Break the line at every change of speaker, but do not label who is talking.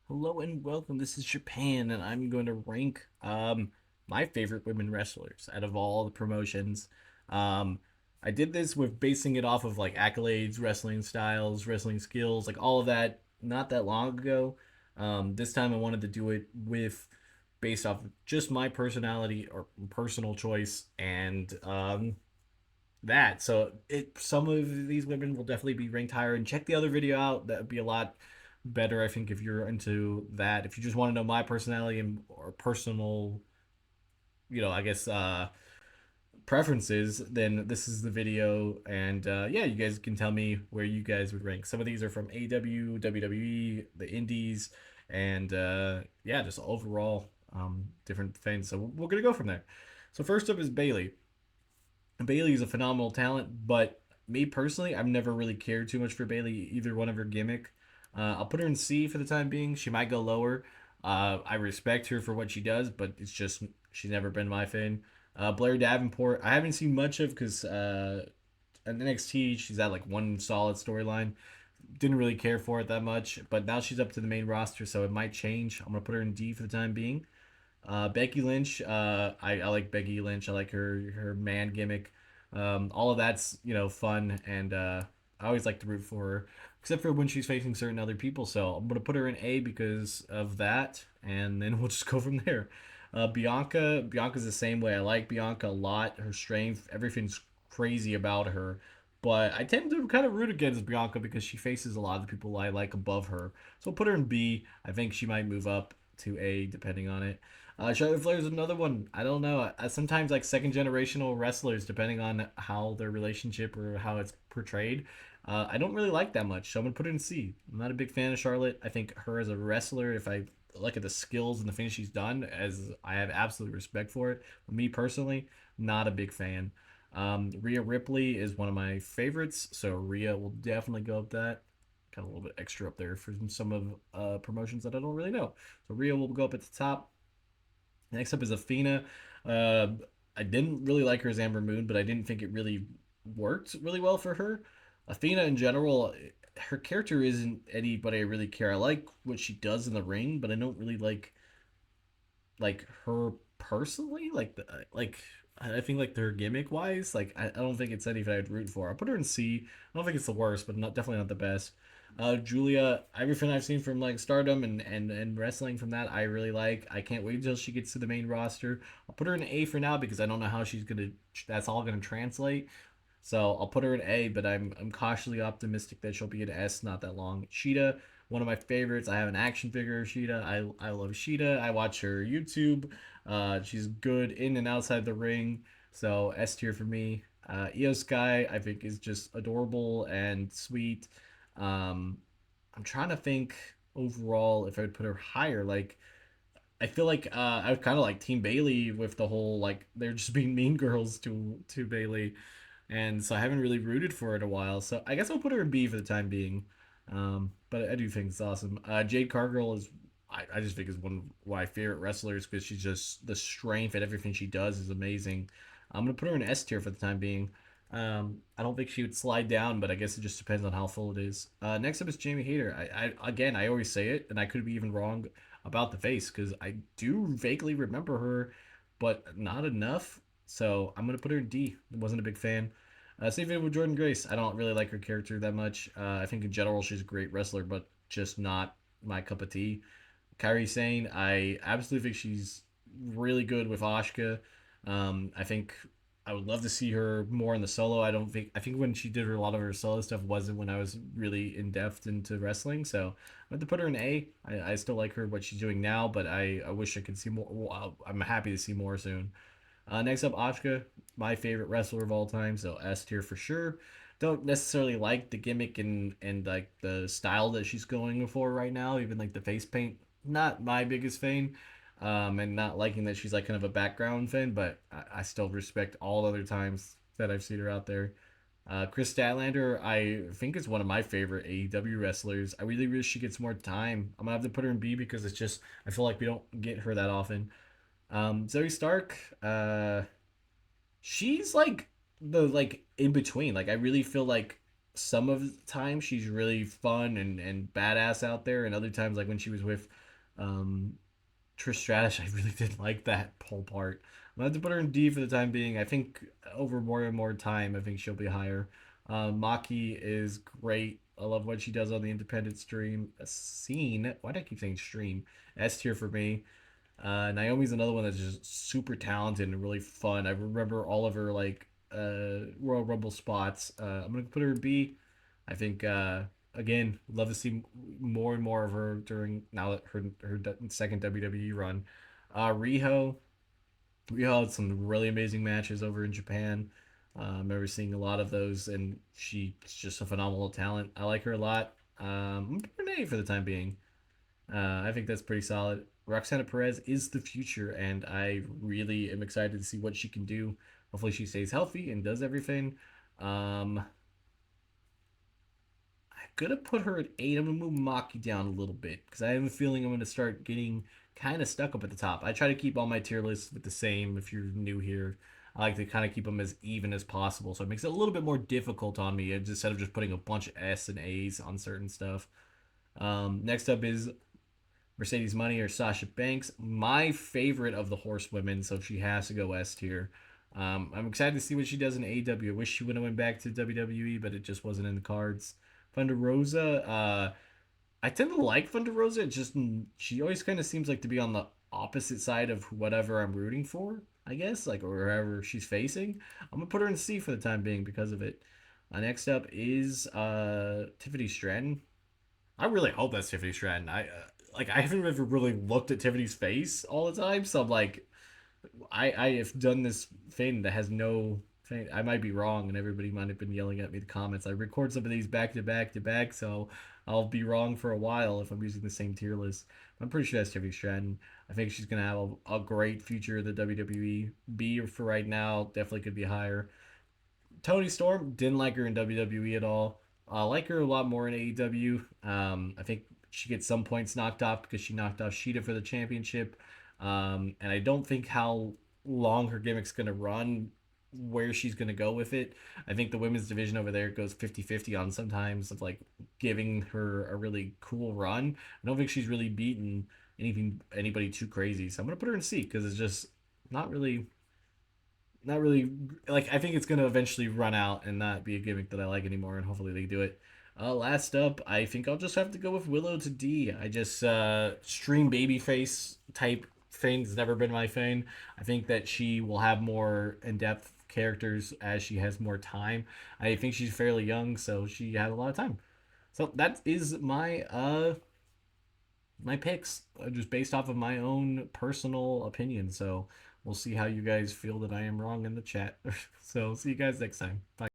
Hello and welcome. This is Japan, and I'm going to rank my favorite women wrestlers out of all the promotions. Um, I did this with basing it off of like accolades, wrestling styles, wrestling skills, like all of that. Not that long ago. This time I wanted to do it with based off of just my personality or personal choice, and that. So some of these women will definitely be ranked higher. And check the other video out. That would be a lot better, I think, if you're into that. If you just want to know my personality and or personal, I guess preferences, then this is the video. And yeah, you guys can tell me where you guys would rank. Some of these are from AEW, WWE, the Indies, and yeah, just overall different things. So we're gonna go from there. So first up is Bailey. Bailey is a phenomenal talent, but me personally, I've never really cared too much for Bailey, either one of her gimmick. I'll put her in C for the time being. She might go lower. I respect her for what she does, but it's just she's never been my fan. Blair Davenport, I haven't seen much of because in NXT she's had like one solid storyline. Didn't really care for it that much, but now she's up to the main roster, so it might change. I'm gonna put her in D for the time being. Becky Lynch, I like Becky Lynch. I like her man gimmick. All of that's fun, and I always like to root for her, except for when she's facing certain other people. So I'm gonna put her in A because of that, and then we'll just go from there. Bianca's the same way. I like Bianca a lot. Her strength, everything's crazy about her. But I tend to kind of root against Bianca because she faces a lot of the people I like above her. So I'll put her in B. I think she might move up to A depending on it. Charlotte Flair is another one. I don't know. Sometimes like second generational wrestlers, depending on how their relationship or how it's portrayed, I don't really like that much. So I'm gonna put it in C. I'm not a big fan of Charlotte. I think her as a wrestler, if I look at the skills and the things she's done, as I have absolute respect for it. But me personally, not a big fan. Rhea Ripley is one of my favorites, so Rhea will definitely go up that. Got a little bit extra up there for some of promotions that I don't really know. So Rhea will go up at the top. Next up is Athena. Uh, I didn't really like her as Amber Moon, but I didn't think it really worked really well for her. Athena in general, her character isn't anybody I really care. I like what she does in the ring, but I don't really like her personally. I think like her gimmick wise, like I don't think it's anything I'd root for. I put her in C. I don't think it's the worst, but not definitely not the best. Julia, everything I've seen from like Stardom and wrestling from that, I really like. I can't wait until she gets to the main roster. I'll put her in A for now because I don't know how she's gonna. That's all gonna translate. So I'll put her in A, but I'm cautiously optimistic that she'll be an S not that long. Sheeta, one of my favorites. I have an action figure of Sheeta. I love Sheeta. I watch her YouTube. She's good in and outside the ring. So S tier for me. Io Sky I think is just adorable and sweet. Um, I'm trying to think overall if I would put her higher. Like I feel like I was kind of like Team Bailey with the whole like they're just being mean girls to Bailey, and so I haven't really rooted for it in a while. So I guess I'll put her in B for the time being. But I do think it's awesome. Jade Cargill is I just think is one of my favorite wrestlers because she's just the strength and everything she does is amazing. I'm gonna put her in S tier for the time being. I don't think she would slide down, but I guess it just depends on how full it is. Next up is Jamie Hayter. I again, I always say it, and I could be even wrong about the face because I do vaguely remember her, but not enough. So I'm gonna put her in D. Wasn't a big fan. Same thing with Jordan Grace. I don't really like her character that much. I think in general she's a great wrestler, but just not my cup of tea. Kairi Sane, I absolutely think she's really good with Ashka. I think I would love to see her more in the solo. I think when she did a lot of her solo stuff wasn't when I was really in depth into wrestling. So I have to put her in A. I still like her what she's doing now, but I wish I could see more. Well, I'm happy to see more soon. Next up, Asuka, my favorite wrestler of all time, so S tier for sure. Don't necessarily like the gimmick and like the style that she's going for right now. Even like the face paint, not my biggest fan, and not liking that she's like kind of a background fan. But I still respect all other times that I've seen her out there. Chris Statlander, I think is one of my favorite AEW wrestlers. I really wish she gets more time. I'm gonna have to put her in B because it's just I feel like we don't get her that often. Zoe Stark, she's like the like in between. Like I really feel like some of the time she's really fun and badass out there, and other times like when she was with um, Trish Stratus, I really didn't like that whole part. I'm gonna have to put her in D for the time being. I think over more and more time, I think she'll be higher. Maki is great. I love what she does on the independent stream scene. Why do I keep saying stream? S tier for me. Naomi's another one that's just super talented and really fun. I remember all of her like Royal Rumble spots. I'm gonna put her in B. I think again, love to see more and more of her during now that her second WWE run. Riho, Riho had some really amazing matches over in Japan. I remember seeing a lot of those, and she's just a phenomenal talent. I like her a lot. I'm gonna put her an A for the time being. I think that's pretty solid. Roxana Perez is the future, and I really am excited to see what she can do. Hopefully, she stays healthy and does everything. I'm gonna put her at 8. I'm gonna move Maki down a little bit because I have a feeling I'm gonna start getting kind of stuck up at the top. I try to keep all my tier lists with the same. If you're new here, I like to kind of keep them as even as possible, so it makes it a little bit more difficult on me instead of just putting a bunch of S and A's on certain stuff. Next up is Mercedes Money or Sasha Banks. My favorite of the horsewomen, so she has to go S tier. I'm excited to see what she does in AEW. I wish she would have went back to WWE, but it just wasn't in the cards. Thunder Rosa, I tend to like Thunder Rosa. It's just she always kind of seems like to be on the opposite side of whatever I'm rooting for. I guess like or wherever she's facing. I'm gonna put her in C for the time being because of it. Next up is Tiffany Stratton. I really hope that's Tiffany Stratton. I haven't ever really looked at Tiffany's face all the time, so I'm like, I have done this thing that has no thing. I might be wrong, and everybody might have been yelling at me in the comments. I record some of these back to back to back, so I'll be wrong for a while if I'm using the same tier list. I'm pretty sure that's Tiffany Stratton. I think she's gonna have a great future in the WWE. B for right now, definitely could be higher. Tony Storm, didn't like her in WWE at all. I like her a lot more in AEW. I think she gets some points knocked off because she knocked off Sheeta for the championship. And I don't think how long her gimmick's going to run, where she's going to go with it. I think the women's division over there goes 50-50 on sometimes of like giving her a really cool run. I don't think she's really beaten anybody too crazy. So I'm going to put her in C because it's just not really not really like I think it's gonna eventually run out and not be a gimmick that I like anymore, and hopefully they do it. Last up, I think I'll just have to go with Willow to D. I just stream babyface type thing's never been my thing. I think that she will have more in depth characters as she has more time. I think she's fairly young, so she has a lot of time. So that is my picks, just based off of my own personal opinion. So we'll see how you guys feel that I am wrong in the chat. So see you guys next time. Bye.